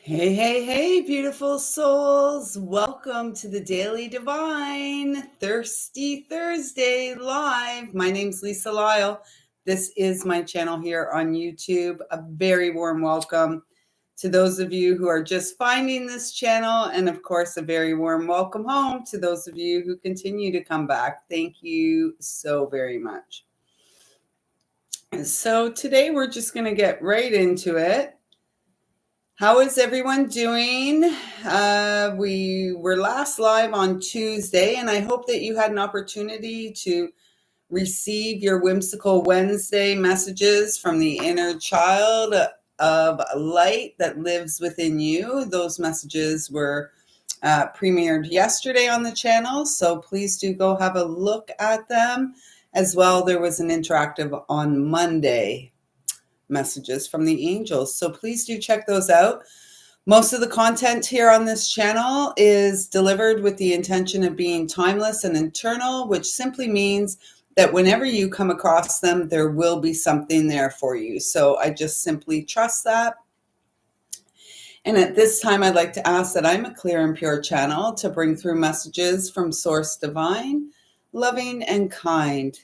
Hey, hey, hey, beautiful souls. Welcome to the Daily Divine Thirsty Thursday live. My name's lisalyle. This is my channel here on YouTube. A very warm welcome to those of you who are just finding this channel. And of course, a very warm welcome home to those of you who continue to come back. Thank you so very much. So today we're just going to get right into it. How is everyone doing? We were last live on Tuesday, and I hope that you had an opportunity to receive your Whimsical Wednesday messages from the inner child of light that lives within you. Those messages were premiered yesterday on the channel, so please do go have a look at them. As well, there was an interactive on Monday messages from the angels, so please do check those out. Most of the content here on this channel is delivered with the intention of being timeless and eternal, which simply means that whenever you come across them, there will be something there for you. So I just simply trust that. And at this time, I'd like to ask that I'm a clear and pure channel to bring through messages from Source Divine, loving and kind,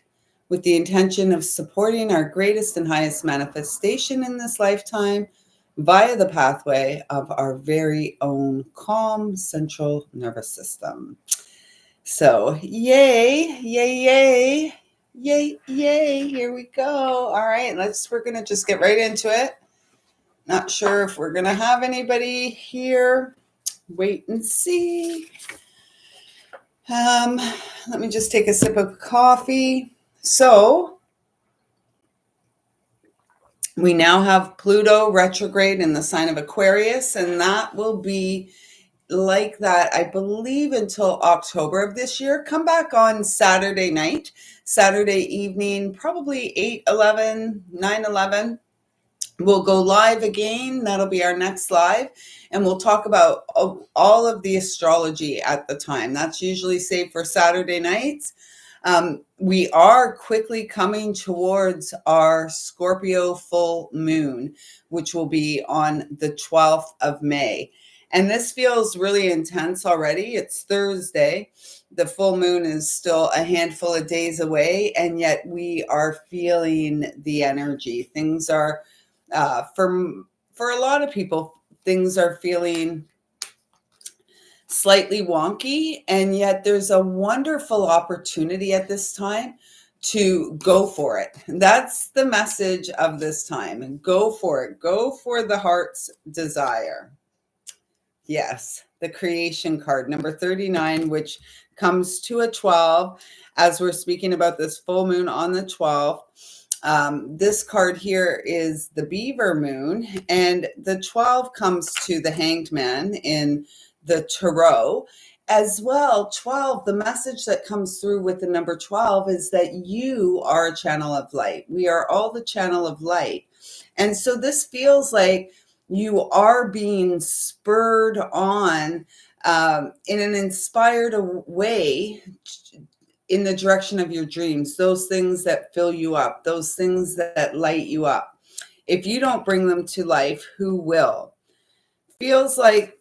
with the intention of supporting our greatest and highest manifestation in this lifetime via the pathway of our very own calm central nervous system. So yay, yay, yay, yay, yay, here we go. All right, we're going to just get right into it. Not sure if we're going to have anybody here. Wait and see. Let me just take a sip of coffee. So we now have Pluto retrograde in the sign of Aquarius, and that will be like that, I believe, until October of this year. Come back on Saturday night, Saturday evening, probably 8/11, 9/11. We'll go live again. That'll be our next live. And we'll talk about all of the astrology at the time. That's usually saved for Saturday nights. We are quickly coming towards our Scorpio full moon, which will be on the 12th of May. And this feels really intense already. It's Thursday. The full moon is still a handful of days away, and yet we are feeling the energy. Things are, for a lot of people, things are feeling slightly wonky, and yet there's a wonderful opportunity at this time to go for it. That's the message of this time. Go for it. Go for the heart's desire. Yes, the creation card, number 39, which comes to a 12 as we're speaking about this full moon on the 12th. This card here is the beaver moon, and the 12 comes to the hanged man in the tarot. As well, 12, the message that comes through with the number 12 is that you are a channel of light. We are all the channel of light. And so this feels like you are being spurred on in an inspired way in the direction of your dreams, those things that fill you up, those things that light you up. If you don't bring them to life, who will? Feels like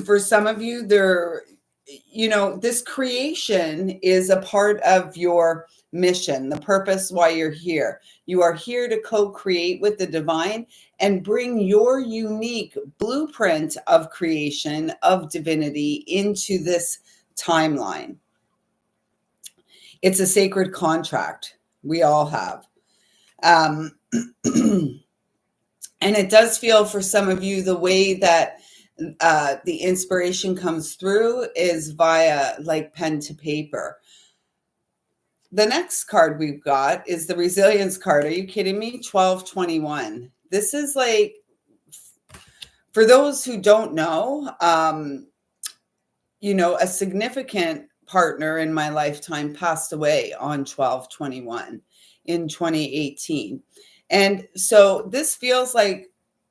for some of you, this creation is a part of your mission, the purpose why you're here. You are here to co-create with the divine and bring your unique blueprint of creation, of divinity into this timeline. It's a sacred contract we all have. And it does feel for some of you the way that the inspiration comes through is via like pen to paper. The next card we've got is the resilience card. Are you kidding me? 1221. This is like, for those who don't know, a significant partner in my lifetime passed away on 12/21 in 2018. And so this feels like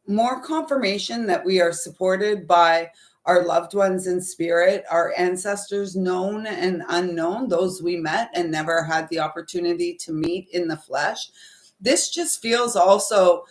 more confirmation that we are supported by our loved ones in spirit, our ancestors, known and unknown, those we met and never had the opportunity to meet in the flesh. This just feels also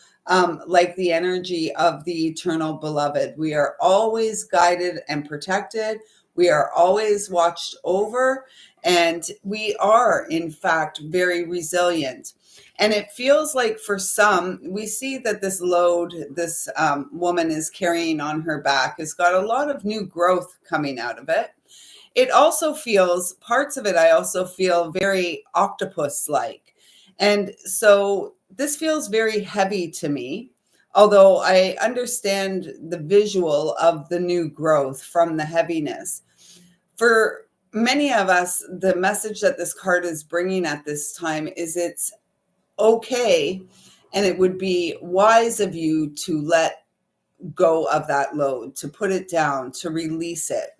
like the energy of the eternal beloved. We are always guided and protected. We are always watched over, and we are, in fact, very resilient. And it feels like for some, we see that this load this woman is carrying on her back has got a lot of new growth coming out of it. It also feels, parts of it, I also feel very octopus like. And so this feels very heavy to me, although I understand the visual of the new growth from the heaviness. For many of us, the message that this card is bringing at this time is it's okay, and it would be wise of you to let go of that load, to put it down, to release it.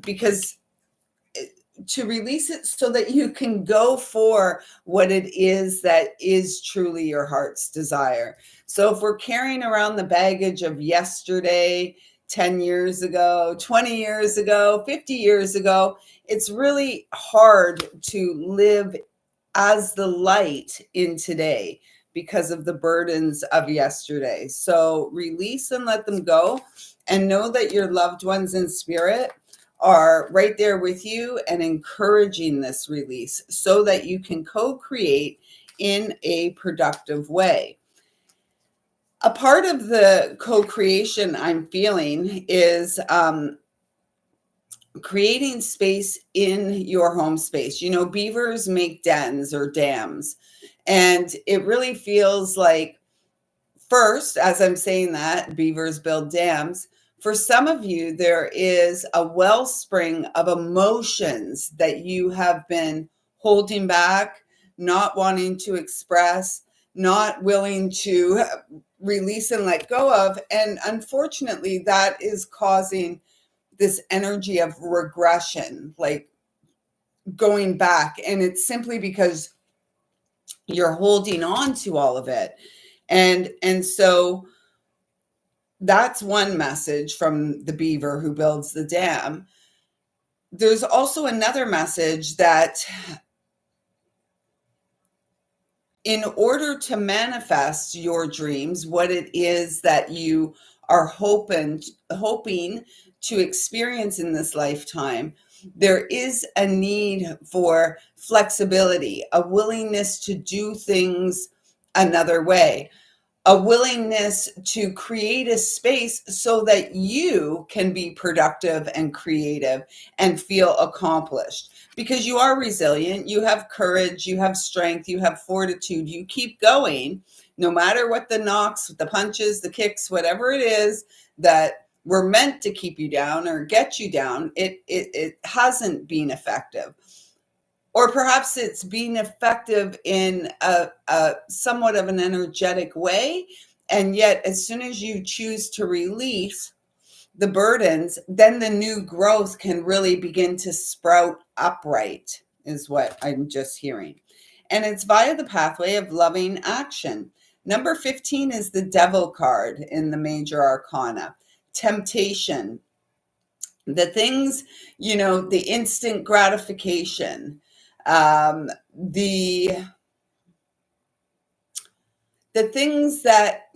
Because to release it so that you can go for what it is that is truly your heart's desire. So if we're carrying around the baggage of yesterday, 10 years ago, 20 years ago, 50 years ago, it's really hard to live as the light in today because of the burdens of yesterday. So release and let them go, and know that your loved ones in spirit are right there with you and encouraging this release so that you can co-create in a productive way. A part of the co-creation I'm feeling is creating space in your home space. You know, beavers make dens or dams, and it really feels like, first, as I'm saying that, beavers build dams. For some of you, there is a wellspring of emotions that you have been holding back, not wanting to express, not willing to release and let go of. And unfortunately, that is causing this energy of regression, like going back. And it's simply because you're holding on to all of it. And so that's one message from the beaver who builds the dam. There's also another message that in order to manifest your dreams, what it is that you are hoping to experience in this lifetime, there is a need for flexibility, a willingness to do things another way, a willingness to create a space so that you can be productive and creative and feel accomplished. Because you are resilient, you have courage, you have strength, you have fortitude, you keep going no matter what the knocks, the punches, the kicks, whatever it is that were meant to keep you down or get you down, it hasn't been effective. Or perhaps it's being effective in a somewhat of an energetic way. And yet, as soon as you choose to release the burdens, then the new growth can really begin to sprout upright, is what I'm just hearing. And it's via the pathway of loving action. Number 15 is the Devil card in the major arcana. Temptation. The things, you know, the instant gratification, the things that,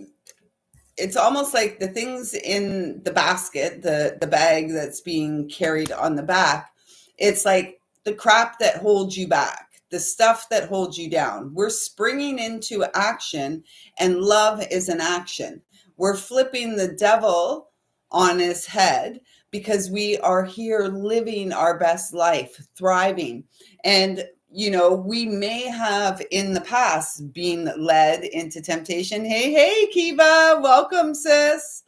it's almost like the things in the basket, the bag that's being carried on the back. It's like the crap that holds you back, the stuff that holds you down. We're springing into action, and love is an action. We're flipping the devil on his head because we are here living our best life, thriving. And you know, we may have in the past been led into temptation. Hey, Kiva, welcome, sis.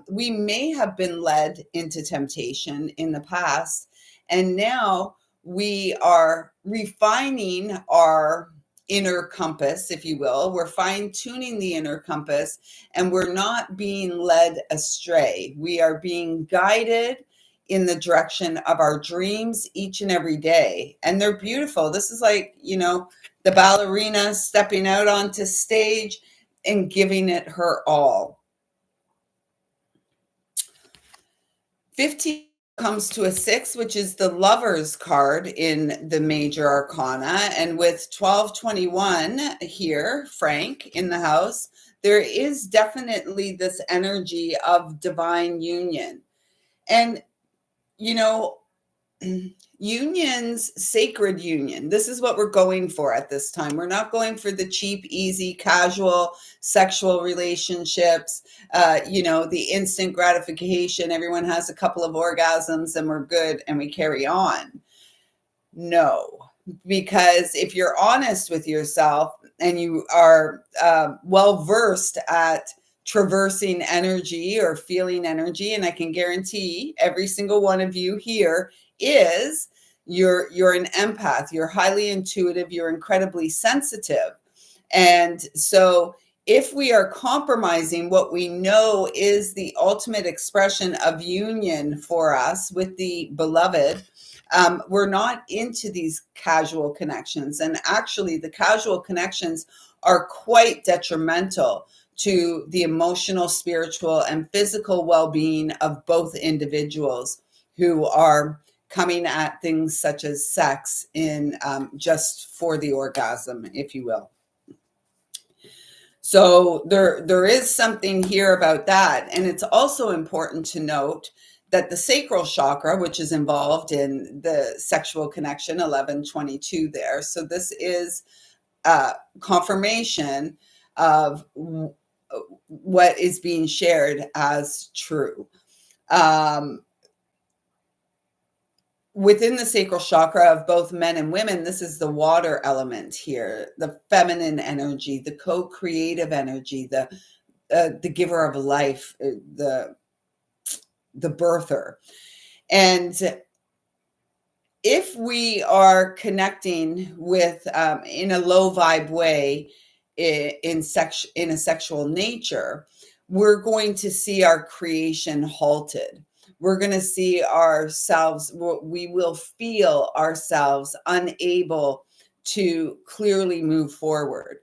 We may have been led into temptation in the past, and now we are refining our inner compass, if you will. We're fine tuning the inner compass, and we're not being led astray. We are being guided in the direction of our dreams each and every day. And they're beautiful. This is like, you know, the ballerina stepping out onto stage and giving it her all. 15 comes to a 6, which is the Lover's card in the major arcana. And with 1221 here, Frank, in the house, there is definitely this energy of divine union. And, you know, unions, sacred union. This is what we're going for at this time. We're not going for the cheap, easy, casual sexual relationships, the instant gratification. Everyone has a couple of orgasms and we're good and we carry on. No, because if you're honest with yourself and you are well versed at traversing energy or feeling energy, and I can guarantee every single one of you here is, you're an empath, you're highly intuitive, you're incredibly sensitive. And so if we are compromising what we know is the ultimate expression of union for us with the beloved, we're not into these casual connections. And actually, the casual connections are quite detrimental to the emotional, spiritual, and physical well-being of both individuals who are coming at things such as sex in just for the orgasm, if you will. So there is something here about that. And it's also important to note that the sacral chakra, which is involved in the sexual connection, 1122 there. So this is confirmation of what is being shared as true. Within the sacral chakra of both men and women, this is the water element here, the feminine energy, the co-creative energy, the giver of life, the birther. And if we are connecting with in a low vibe way in a sexual nature, we're going to see our creation halted. We're going to see ourselves, we will feel ourselves unable to clearly move forward.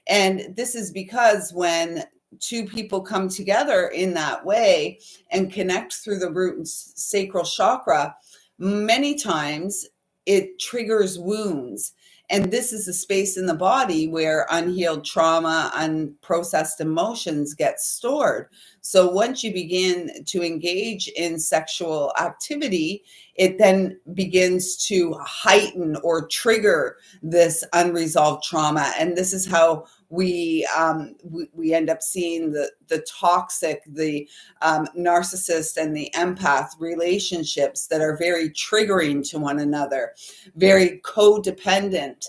And this is because when two people come together in that way and connect through the root and sacral chakra, many times it triggers wounds. And this is a space in the body where unhealed trauma, unprocessed emotions get stored. So once you begin to engage in sexual activity, it then begins to heighten or trigger this unresolved trauma. And this is how we end up seeing the toxic, the narcissist and the empath relationships that are very triggering to one another, very codependent.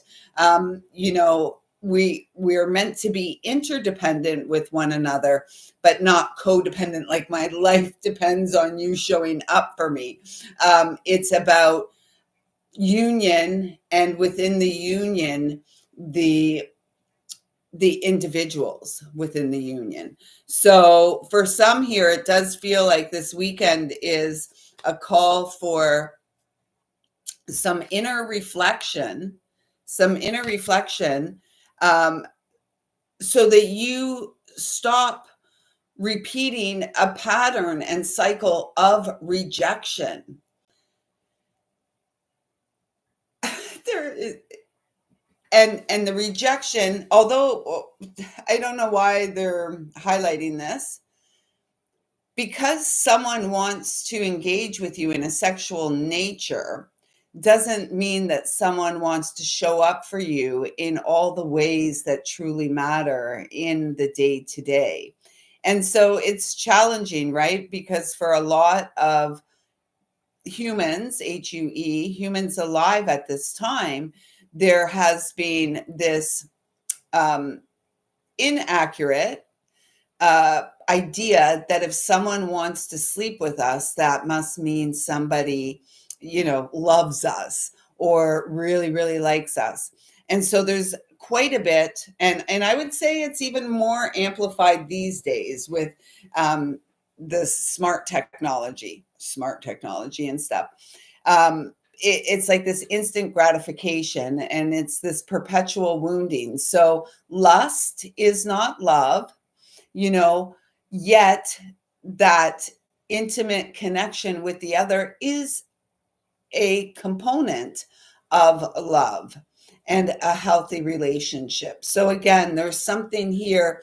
We're meant to be interdependent with one another, but not codependent, like my life depends on you showing up for me. It's about union, and within the union, the individuals within the union. So for some here, it does feel like this weekend is a call for some inner reflection, so that you stop repeating a pattern and cycle of rejection. And the rejection, although I don't know why they're highlighting this, because someone wants to engage with you in a sexual nature doesn't mean that someone wants to show up for you in all the ways that truly matter in the day to day. And so it's challenging, right? Because for a lot of humans, HUE, humans alive at this time, there has been this inaccurate idea that if someone wants to sleep with us, that must mean somebody, loves us or really, really likes us. And so there's quite a bit, and I would say it's even more amplified these days with the smart technology and stuff. It's like this instant gratification, and it's this perpetual wounding. So lust is not love, yet that intimate connection with the other is a component of love and a healthy relationship. So again, there's something here.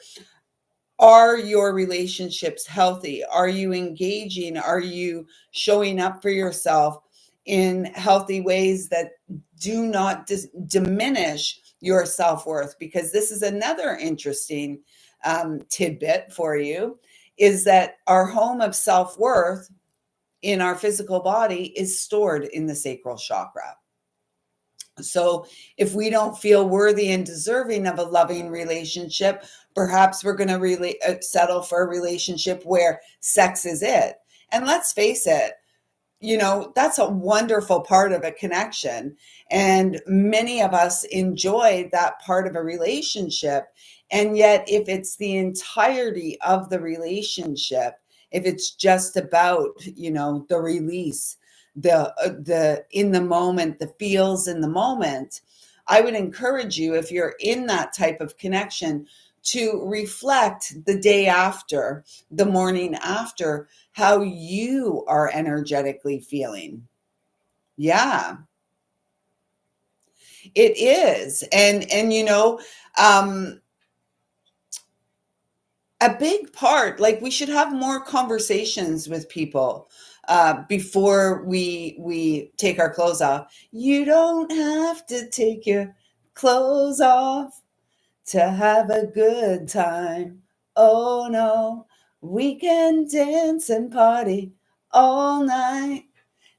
Are your relationships healthy? Are you engaging? Are you showing up for yourself in healthy ways that do not diminish your self-worth? Because this is another interesting tidbit for you, is that our home of self-worth in our physical body is stored in the sacral chakra. So if we don't feel worthy and deserving of a loving relationship, perhaps we're going to really settle for a relationship where sex is it. And let's face it, that's a wonderful part of a connection. And many of us enjoy that part of a relationship. And yet, if it's the entirety of the relationship, if it's just about, the release, the in the moment, the feels in the moment, I would encourage you, if you're in that type of connection, to reflect the day after, the morning after, how you are energetically feeling. Yeah, it is. And a big part, like, we should have more conversations with people before we take our clothes off. You don't have to take your clothes off to have a good time. Oh no, we can dance and party all night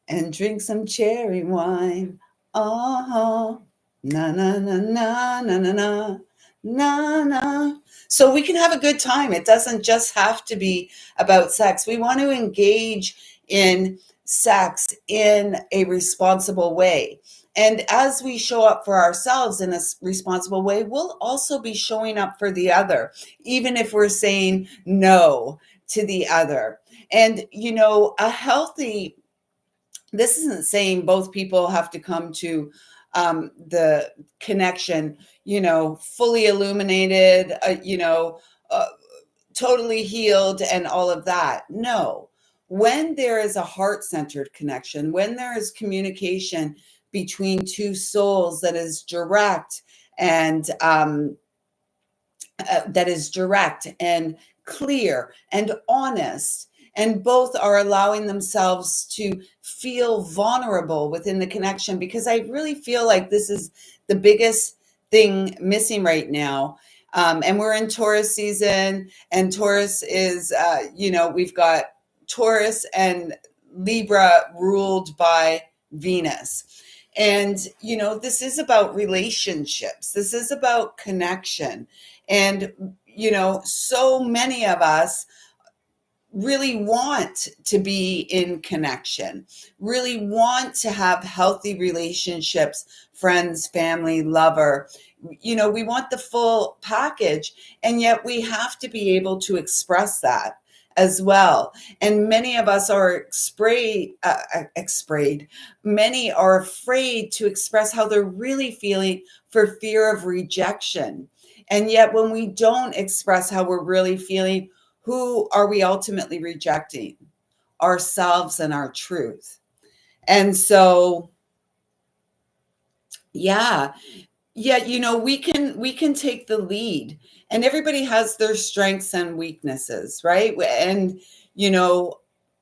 and drink some cherry wine. Uh-huh. Na na na na na na na na na. So we can have a good time. It doesn't just have to be about sex. We want to engage in sex in a responsible way. And as we show up for ourselves in a responsible way, we'll also be showing up for the other, even if we're saying no to the other. And, a healthy, this isn't saying both people have to come to the connection, fully illuminated, uh, totally healed and all of that. No. When there is a heart-centered connection, when there is communication between two souls that is direct and clear and honest, and both are allowing themselves to feel vulnerable within the connection, because I really feel like this is the biggest thing missing right now. And we're in Taurus season, and Taurus is, we've got Taurus and Libra ruled by Venus. And, this is about relationships. This is about connection. And, so many of us really want to be in connection, really want to have healthy relationships, friends, family, lover. We want the full package, and yet we have to be able to express that as well. And many of us are many are afraid to express how they're really feeling for fear of rejection. And yet when we don't express how we're really feeling, who are we ultimately rejecting? Ourselves and our truth. And so, yeah, we can take the lead, and everybody has their strengths and weaknesses, right? And,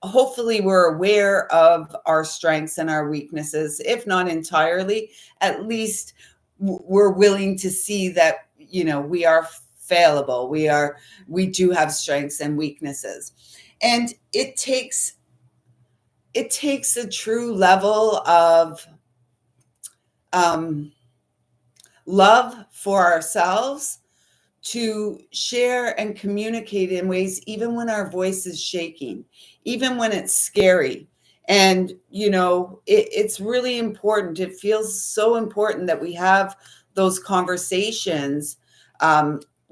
hopefully we're aware of our strengths and our weaknesses, if not entirely, at least we're willing to see that, we are fallible. We do have strengths and weaknesses. And it takes a true level of um, love for ourselves to share and communicate in ways, even when our voice is shaking, even when it's scary. And, it's really important. It feels so important that we have those conversations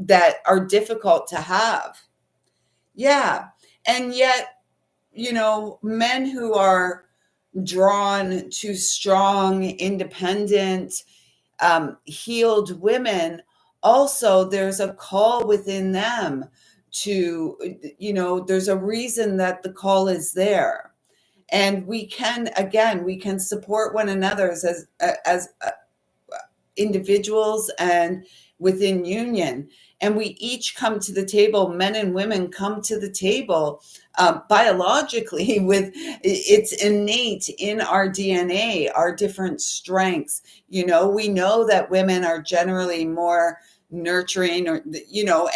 that are difficult to have. Yeah. And yet, men who are drawn to strong, independent, healed women, also there's a call within them there's a reason that the call is there. And we can support one another as individuals and within union. And we each come to the table, men and women come to the table biologically with it's innate in our DNA, our different strengths. We know that women are generally more nurturing, or,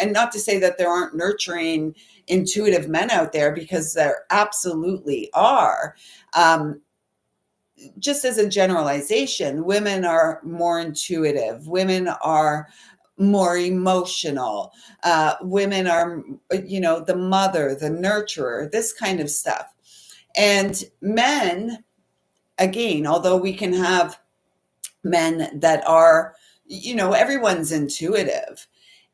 and not to say that there aren't nurturing, intuitive men out there, because there absolutely are. Just as a generalization, women are more intuitive. Women are more emotional. Women are, the mother, the nurturer, this kind of stuff. And men, again, although we can have men that are, everyone's intuitive.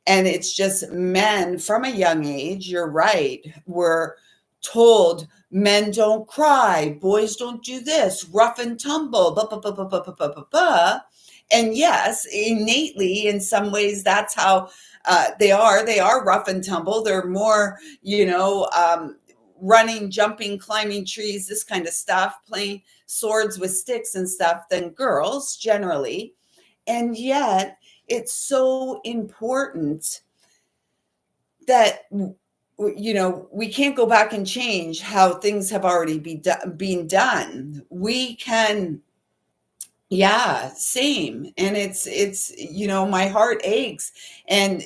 And it's just men from a young age, you're right, were told men don't cry, boys don't do this, rough and tumble, blah, blah, blah, blah, blah, blah, blah, blah, blah. And yes, innately, in some ways, that's how they are. They are rough and tumble. They're more, running, jumping, climbing trees, this kind of stuff, playing swords with sticks and stuff than girls generally. And yet, it's so important that we can't go back and change how things have already been done. We can, yeah, same. And it's my heart aches, and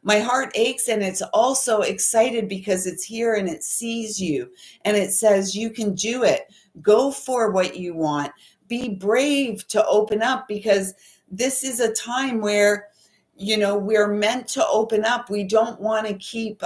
my heart aches, and it's also excited because it's here and it sees you, and it says you can do it. Go for what you want. Be brave to open up, because this is a time where we're meant to open up. We don't want to keep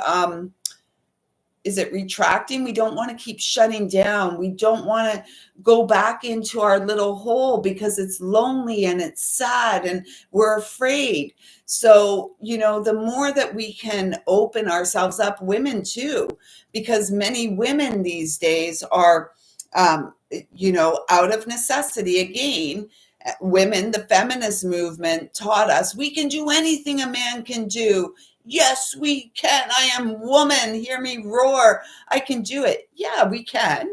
is it retracting? We don't want to keep shutting down. We don't want to go back into our little hole because it's lonely and it's sad and we're afraid. So, the more that we can open ourselves up, women too, because many women these days are, out of necessity. Again, women, the feminist movement taught us we can do anything a man can do. Yes, we can. I am woman. Hear me roar. I can do it. Yeah, we can.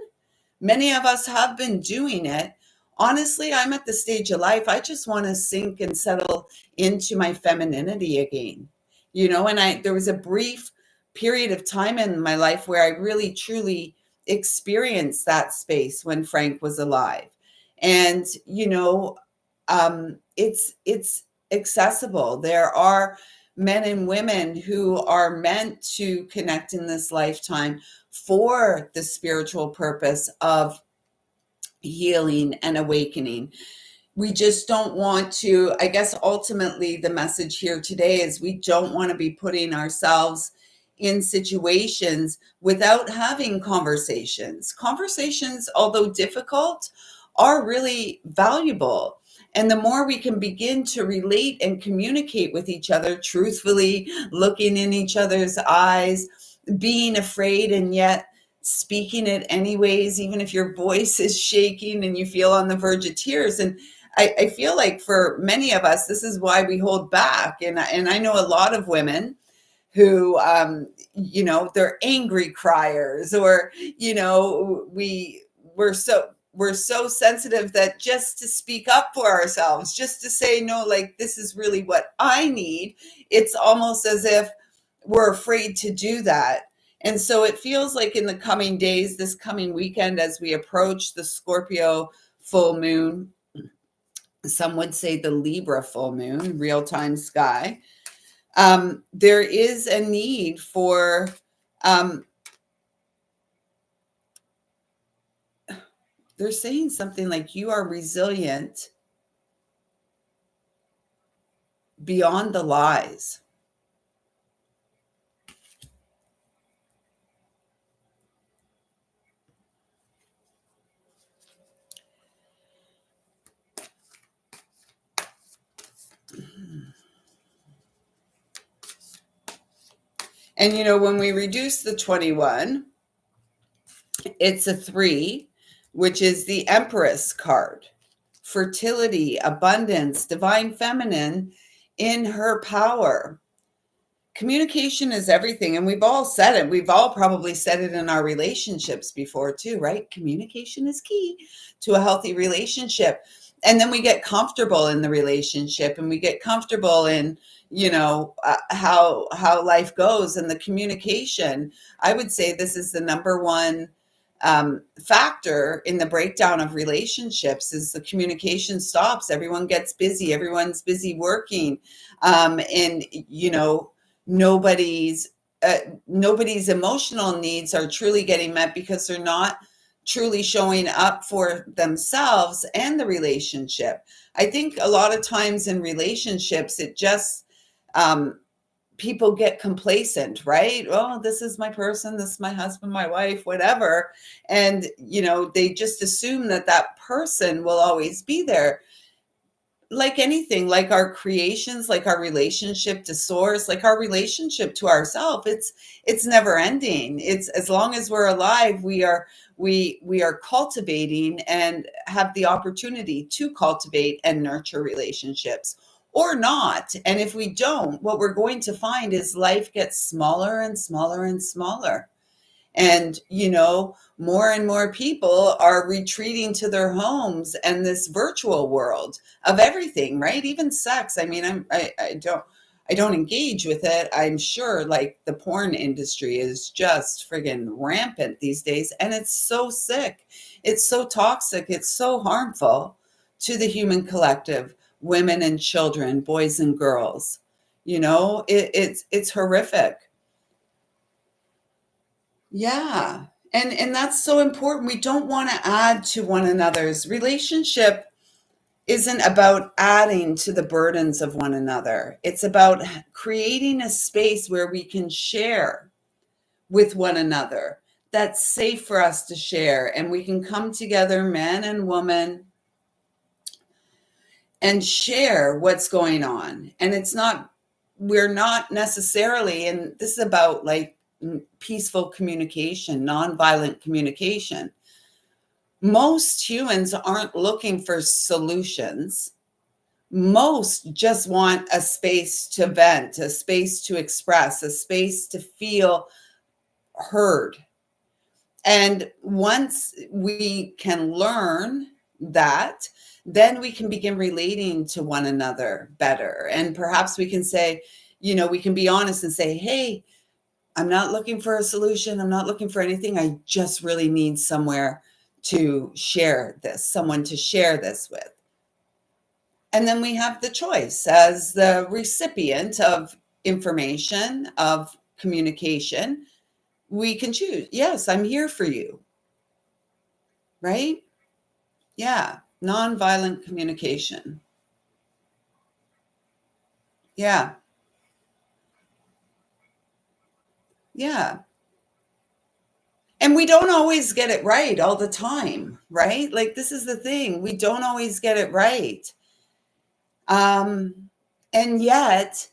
Many of us have been doing it. Honestly, I'm at the stage of life, I just want to sink and settle into my femininity again. And there was a brief period of time in my life where I really truly experienced that space when Frank was alive. And, it's accessible. There are men and women who are meant to connect in this lifetime for the spiritual purpose of healing and awakening. We just don't want to, I guess ultimately the message here today is we don't want to be putting ourselves in situations without having conversations. Conversations, although difficult, are really valuable. And the more we can begin to relate and communicate with each other truthfully, looking in each other's eyes, being afraid and yet speaking it anyways, even if your voice is shaking and you feel on the verge of tears. And I feel like for many of us, this is why we hold back. And I know a lot of women who, they're angry criers, or, we're so sensitive that just to speak up for ourselves, just to say, no, like, this is really what I need. It's almost as if we're afraid to do that. And so it feels like in the coming days, this coming weekend, as we approach the Scorpio full moon, some would say the Libra full moon, real-time sky, there is a need for they're saying something like you are resilient beyond the lies. And when we reduce the 21, it's a 3, which is the Empress card. Fertility, abundance, divine feminine in her power. Communication is everything. And we've all said it. We've all probably said it in our relationships before too, right? Communication is key to a healthy relationship. And then we get comfortable in the relationship, and we get comfortable in, how life goes, and the communication. I would say this is the number one factor in the breakdown of relationships is the communication stops. Everyone gets busy. Everyone's busy working. And, nobody's nobody's emotional needs are truly getting met because they're not truly showing up for themselves and the relationship. I think a lot of times in relationships, it just people get complacent, right? Oh, this is my person, this is my husband, my wife, whatever. And, they just assume that that person will always be there. Like anything, like our creations, like our relationship to source, like our relationship to ourselves, it's never ending. It's as long as we're alive, we are cultivating and have the opportunity to cultivate and nurture relationships, or not. And if we don't, what we're going to find is life gets smaller and smaller and smaller. And, more and more people are retreating to their homes and this virtual world of everything, right? Even sex. I mean, I don't engage with it. I'm sure like the porn industry is just friggin' rampant these days. And it's so sick. It's so toxic. It's so harmful to the human collective, women and children, boys and girls. It's horrific. Yeah. And that's so important. We don't want to add to one another's relationship. Isn't about adding to the burdens of one another. It's about creating a space where we can share with one another. That's safe for us to share, and we can come together, man and woman, and share what's going on. And we're not necessarily, and this is about like peaceful communication, nonviolent communication. Most humans aren't looking for solutions. Most just want a space to vent, a space to express, a space to feel heard. And once we can learn that, then we can begin relating to one another better. And perhaps we can say, we can be honest and say, hey, I'm not looking for a solution. I'm not looking for anything. I just really need somewhere to share this, someone to share this with. And then we have the choice as the recipient of information, of communication. We can choose. Yes, I'm here for you. Right? Yeah. Nonviolent communication. Yeah. Yeah. And we don't always get it right all the time, right? Like this is the thing. We don't always get it right. And yet,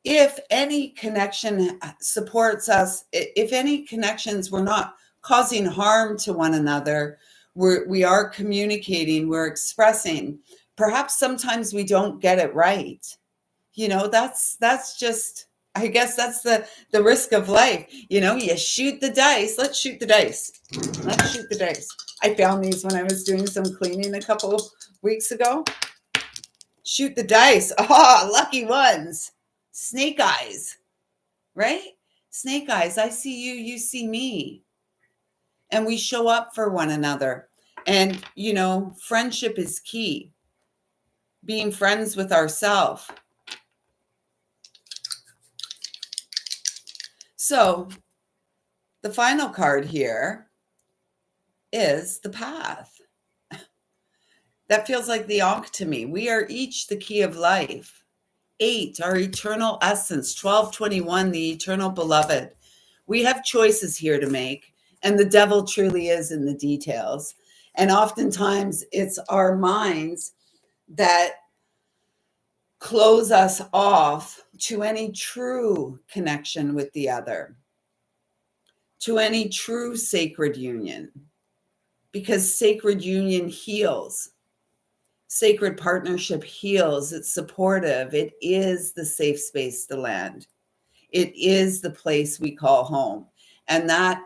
if any connection supports us, if any connections we're not causing harm to one another, we are communicating, we're expressing. Perhaps sometimes we don't get it right. That's just, I guess that's the risk of life. You shoot the dice. Let's shoot the dice. Let's shoot the dice. I found these when I was doing some cleaning a couple weeks ago. Shoot the dice. Oh, lucky ones. Snake eyes, right? Snake eyes. I see you, you see me. And we show up for one another. And, friendship is key. Being friends with ourselves. So the final card here is the path. That feels like the Ankh to me. We are each the key of life. 8, our eternal essence. 1221, the eternal beloved. We have choices here to make, and the devil truly is in the details. And oftentimes it's our minds that close us off to any true connection with the other, to any true sacred union, because sacred union heals. Sacred partnership heals. It's supportive. It is the safe space to land. It is the place we call home. And that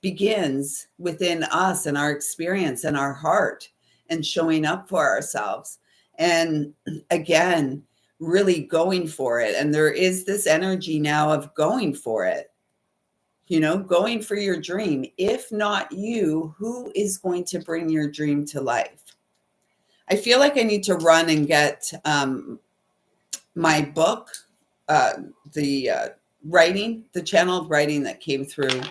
begins within us and our experience and our heart and showing up for ourselves. And again, really going for it. And there is this energy now of going for it, going for your dream. If not you, who is going to bring your dream to life? I feel like I need to run and get my book, the the channeled writing that came through,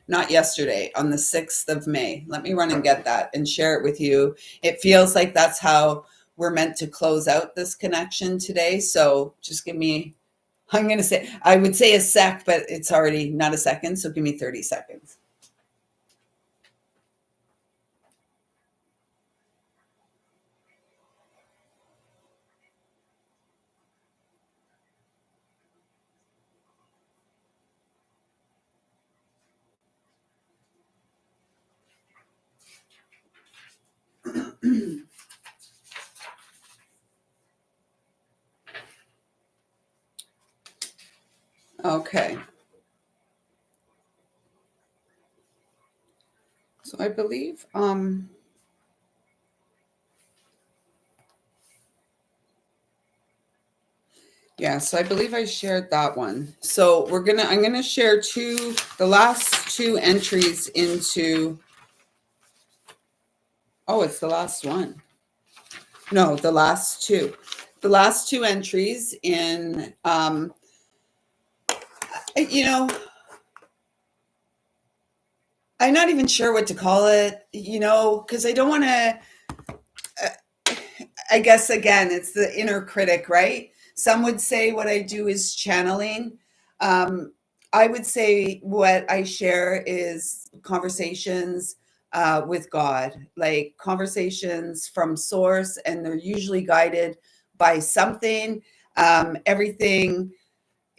not yesterday, on the 6th of May. Let me run and get that and share it with you. It feels like that's how we're meant to close out this connection today. So just give me, I would say a sec, but it's already not a second. So give me 30 seconds. Okay. So I believe, yeah, so I believe I shared that one. So I'm gonna share the last two entries into, oh, it's the last one. No, the last two. The last two entries in, I'm not even sure what to call it, because I don't want to, I guess, again, it's the inner critic, right? Some would say what I do is channeling. I would say what I share is conversations with God, like conversations from source, and they're usually guided by something. Everything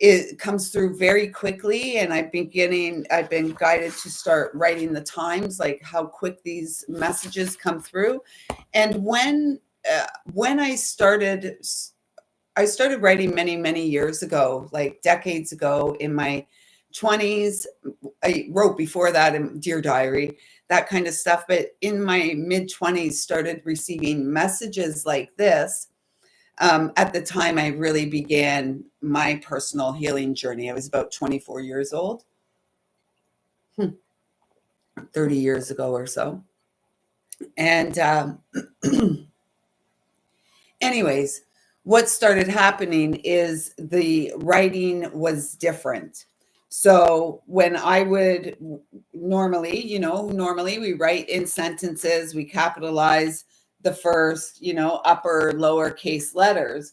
it comes through very quickly, and I've been guided to start writing the times, like how quick these messages come through. And when I started writing many years ago, like decades ago, in my 20s. I wrote before that in Dear Diary, that kind of stuff, but in my mid 20s started receiving messages like this. At the time I really began my personal healing journey. I was about 24 years old, 30 years ago or so. And anyways, what started happening is the writing was different. So when I would normally we write in sentences, we capitalize the first, upper lowercase letters.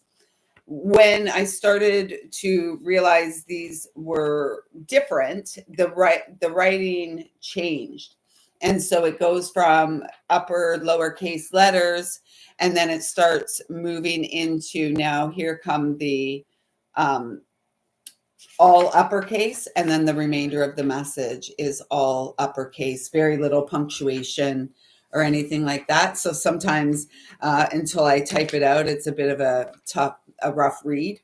When I started to realize these were different, the writing changed. And so it goes from upper lowercase letters, and then it starts moving into, now here come the all uppercase, and then the remainder of the message is all uppercase, very little punctuation or anything like that. So sometimes until I type it out, it's a bit of a rough read,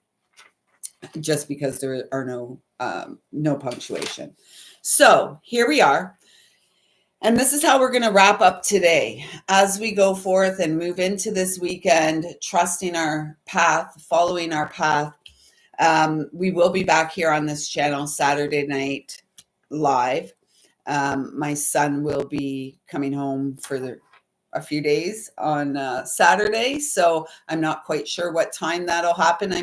just because there are no punctuation. So here we are. And this is how we're going to wrap up today as we go forth and move into this weekend, trusting our path, following our path. We will be back here on this channel Saturday night live. My son will be coming home for a few days on Saturday, so I'm not quite sure what time that'll happen.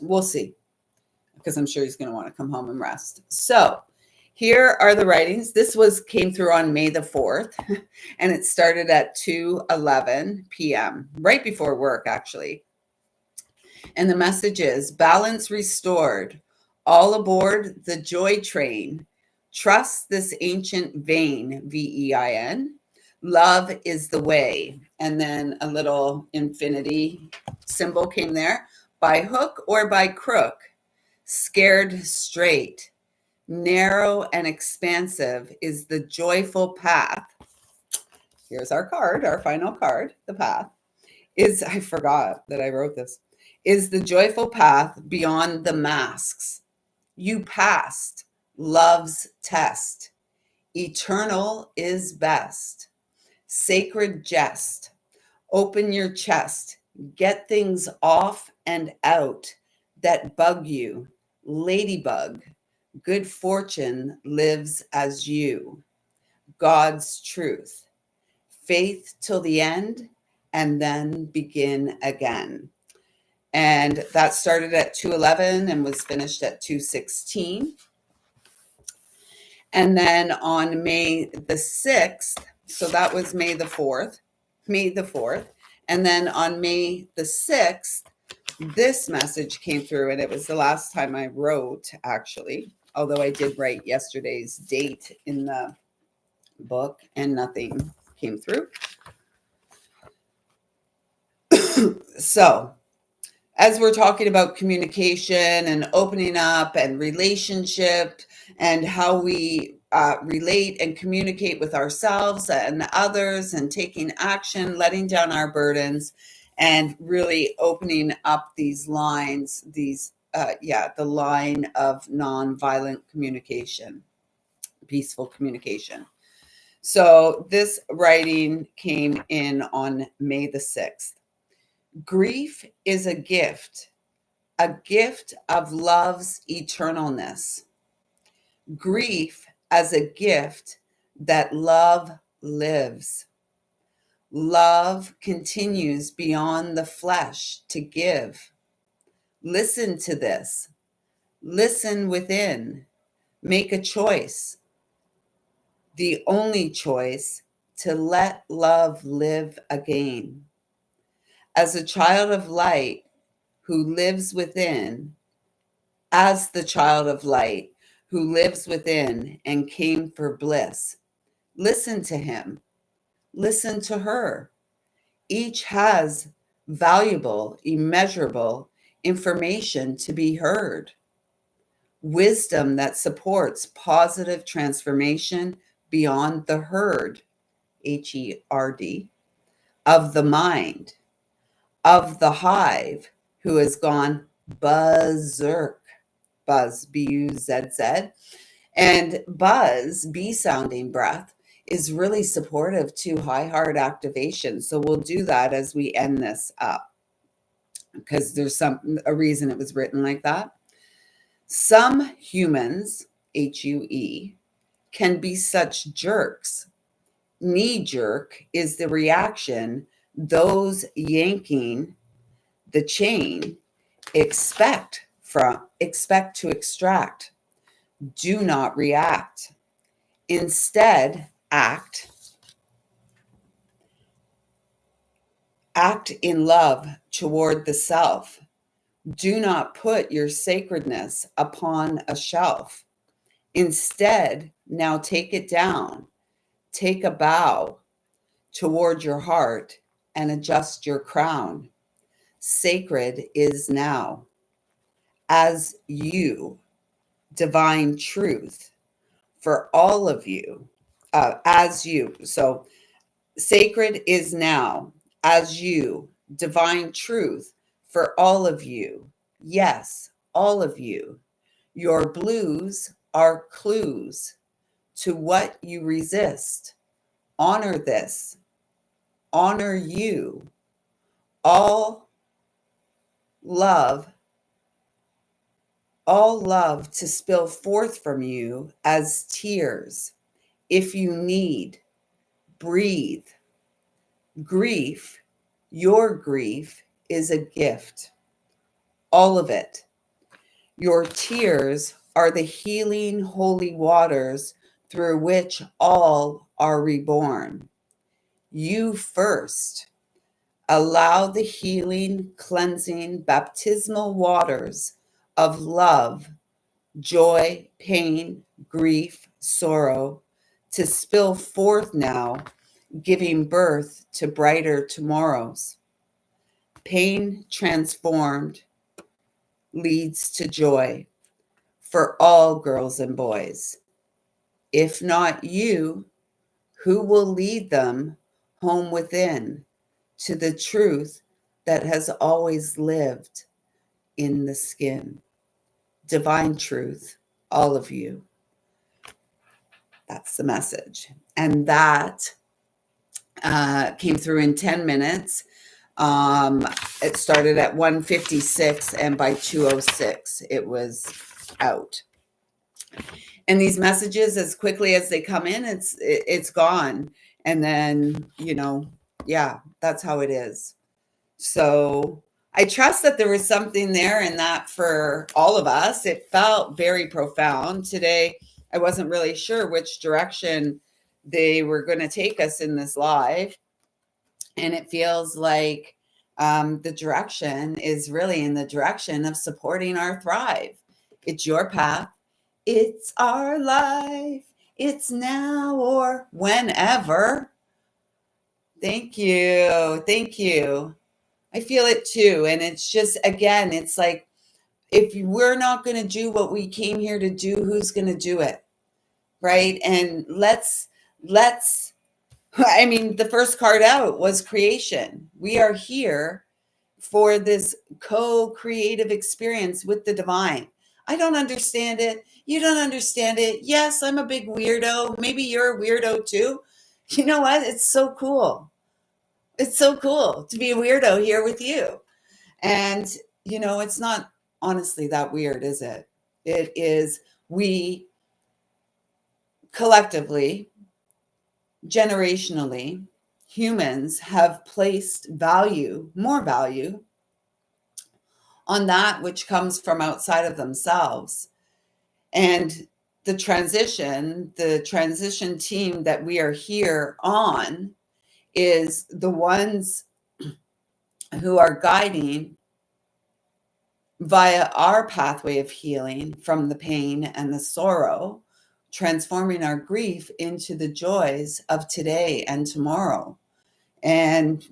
We'll see, because I'm sure he's going to want to come home and rest. So here are the writings. This came through on May the 4th, and it started at 2:11 p.m., right before work, actually. And the message is: balance restored. All aboard the joy train. Trust this ancient vein, VEIN. Love is the way. And then a little infinity symbol came there. By hook or by crook. Scared straight. Narrow and expansive is the joyful path. Here's our card, our final card. The path I forgot that I wrote this, is the joyful path beyond the masks. You passed love's test. Eternal is best. Sacred jest. Open your chest. Get things off and out that bug you. Ladybug. Good fortune lives as you. God's truth. Faith till the end and then begin again. And that started at 2:11 and was finished at 2:16. And then on May the 6th, so that was May the 4th. And then on May the 6th, this message came through, and it was the last time I wrote, actually, although I did write yesterday's date in the book and nothing came through. So, as we're talking about communication and opening up and relationship and how we relate and communicate with ourselves and others and taking action, letting down our burdens, and really opening up these lines, the line of nonviolent communication, peaceful communication. So this writing came in on May the 6th. Grief is a gift of love's eternalness. Grief as a gift that love lives. Love continues beyond the flesh to give. Listen to this. Listen within. Make a choice. The only choice to let love live again. As a child of light who lives within, as the child of light who lives within and came for bliss, listen to him, listen to her. Each has valuable, immeasurable information to be heard. Wisdom that supports positive transformation beyond the herd, HERD, of the mind, of the hive who has gone berserk, buzz, B-U-Z-Z. And buzz, B-sounding breath, is really supportive to high heart activation. So we'll do that as we end this up, because there's a reason it was written like that. Some humans, HUE, can be such jerks. Knee jerk is the reaction those yanking the chain expect to extract. Do not react. Instead, act in love toward the self. Do not put your sacredness upon a shelf. Instead, now take it down. Take a bow toward your heart and adjust your crown. Sacred is now. As you, divine truth for all of you, as you. So sacred is now, as you, divine truth for all of you. Yes, all of you. Your blues are clues to what you resist. Honor this. Honor you. All love to spill forth from you as tears. If you need, breathe. Grief, your grief, is a gift. All of it. Your tears are the healing holy waters through which all are reborn. You first. Allow the healing, cleansing, baptismal waters of love, joy, pain, grief, sorrow to spill forth now, giving birth to brighter tomorrows. Pain transformed leads to joy for all girls and boys. If not you, who will lead them home within to the truth that has always lived in the skin? divine truth, all of you. That's the message. And that came through in 10 minutes. It started at 1:56, and by 2:06, it was out. And these messages, as quickly as they come in, it's gone. And then, yeah, that's how it is. So I trust that there was something there in that for all of us. It felt very profound today. I wasn't really sure which direction they were going to take us in this live. And it feels like the direction is really in the direction of supporting our thrive. It's your path. It's our life. It's now or whenever. Thank you. Thank you. I feel it too. And it's just, again, it's like, if we're not going to do what we came here to do, who's going to do it? Right. And I mean, the first card out was creation. We are here for this co-creative experience with the divine. I don't understand it. You don't understand it. Yes, I'm a big weirdo. Maybe you're a weirdo too. You know what? It's so cool. It's so cool to be a weirdo here with you. And, it's not honestly that weird, is it? It is. We collectively, generationally, humans have placed more value on that which comes from outside of themselves. And the transition team that we are here on is the ones who are guiding via our pathway of healing from the pain and the sorrow, transforming our grief into the joys of today and tomorrow. And,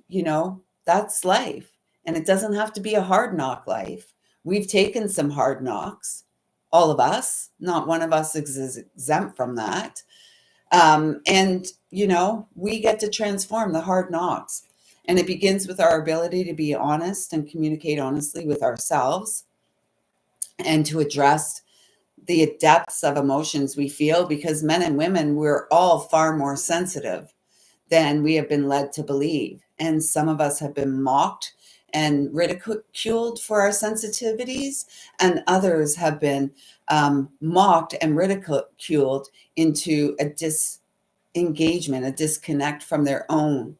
that's life. And it doesn't have to be a hard knock life. We've taken some hard knocks, all of us. Not one of us is exempt from that. And, we get to transform the hard knocks. And it begins with our ability to be honest and communicate honestly with ourselves and to address the depths of emotions we feel, because men and women, we're all far more sensitive than we have been led to believe. And some of us have been mocked and ridiculed for our sensitivities, and others have been mocked and ridiculed into a disengagement, a disconnect from their own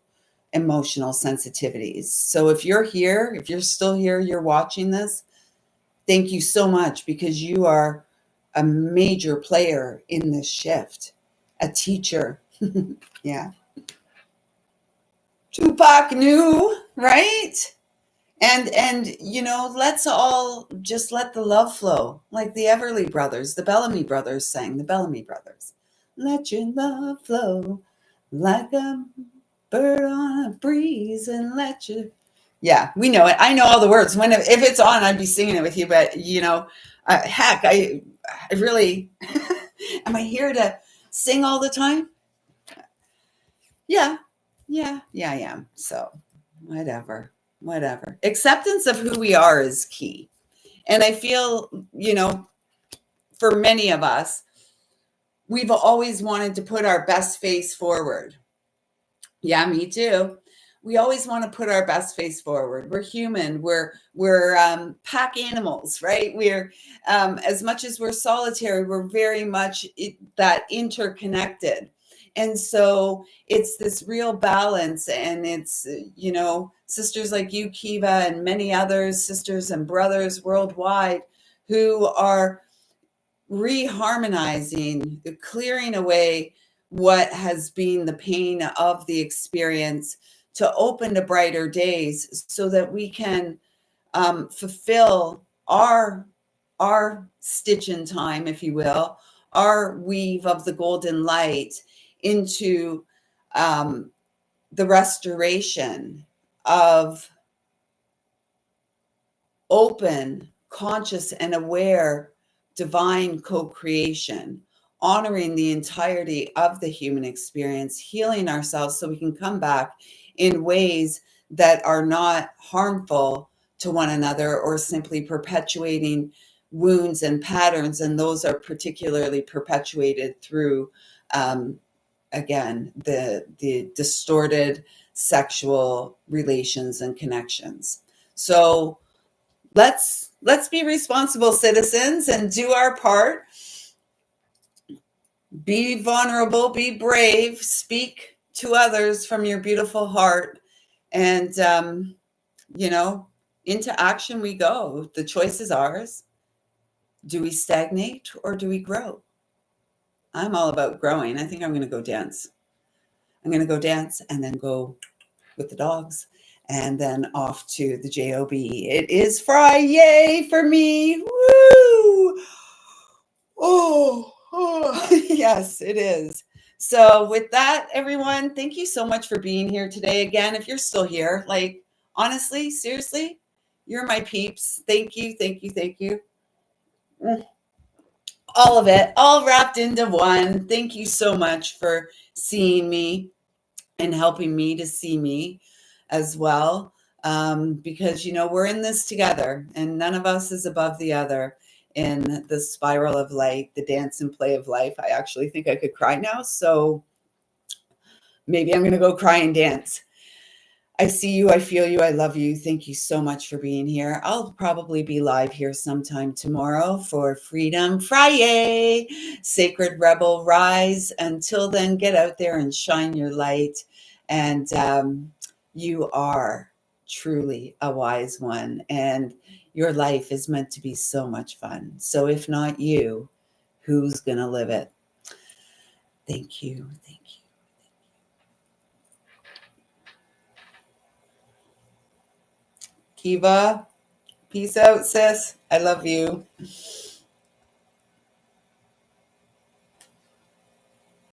emotional sensitivities. So if you're here, if you're still here, you're watching this, thank you so much, because you are a major player in this shift, a teacher. Yeah. Tupac knew, right? And let's all just let the love flow, like the Everly Brothers, the Bellamy Brothers sang, the Bellamy Brothers. Let your love flow like a bird on a breeze, and let your... Yeah, we know it. I know all the words. If it's on, I'd be singing it with you. But heck, I really am I here to sing all the time? Yeah, I am. So whatever. Acceptance of who we are is key. And I feel, for many of us, we've always wanted to put our best face forward. Yeah, me too. We always want to put our best face forward. We're human. We're pack animals, right? We're as much as we're solitary, we're very much that interconnected. And so it's this real balance, and it's, sisters like you, Kiva, and many others, sisters and brothers worldwide, who are reharmonizing, clearing away what has been the pain of the experience to open to brighter days, so that we can fulfill our stitch in time, if you will, our weave of the golden light into the restoration of open, conscious, and aware divine co-creation, honoring the entirety of the human experience, healing ourselves so we can come back in ways that are not harmful to one another or simply perpetuating wounds and patterns, and those are particularly perpetuated through, again, the distorted sexual relations and connections. So let's be responsible citizens and do our part. Be vulnerable, be brave, speak to others from your beautiful heart, and into action we go. The choice is ours. Do we stagnate or do we grow? I'm all about growing. I think I'm going to go dance. I'm going to go dance and then go with the dogs and then off to the JOB. It is Friday for me. Woo! Oh, yes, it is. So with that, everyone, thank you so much for being here today. Again, if you're still here, like, honestly, seriously, you're my peeps. Thank you, thank you, thank you. All of it, all wrapped into one. Thank you so much for seeing me and helping me to see me as well. Because, we're in this together and none of us is above the other in the spiral of light, the dance and play of life. I actually think I could cry now. So maybe I'm going to go cry and dance. I see you. I feel you. I love you. Thank you so much for being here. I'll probably be live here sometime tomorrow for Freedom Friday. Sacred Rebel Rise. Until then, get out there and shine your light. And you are truly a wise one. And your life is meant to be so much fun. So if not you, who's going to live it? Thank you. Thank you. Kiva, peace out, sis. I love you.